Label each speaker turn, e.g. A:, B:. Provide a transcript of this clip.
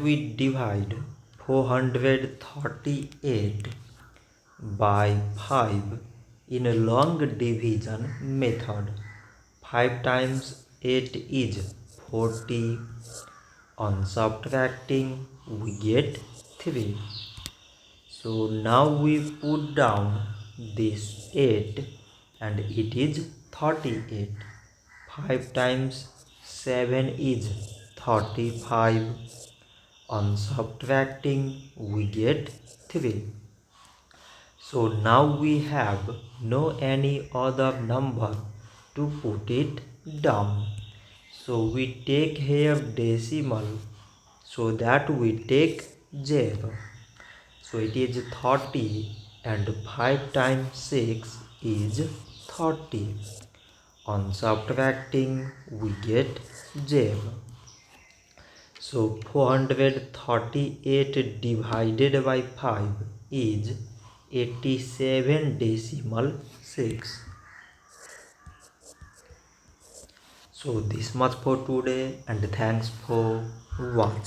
A: We divide 438 by 5 in a long division method. 5 times 8 is 40. On subtracting, we get 3. So now we put down this 8 and it is 38. 5 times 7 is 35. On subtracting, we get 3. So now we have no any other number to put it down. So we take here decimal, so that we take 0. So it is 30 and 5 times 6 is 30. On subtracting, we get 0. So 438 divided by 5 is 87.6. So this much for today and thanks for watching.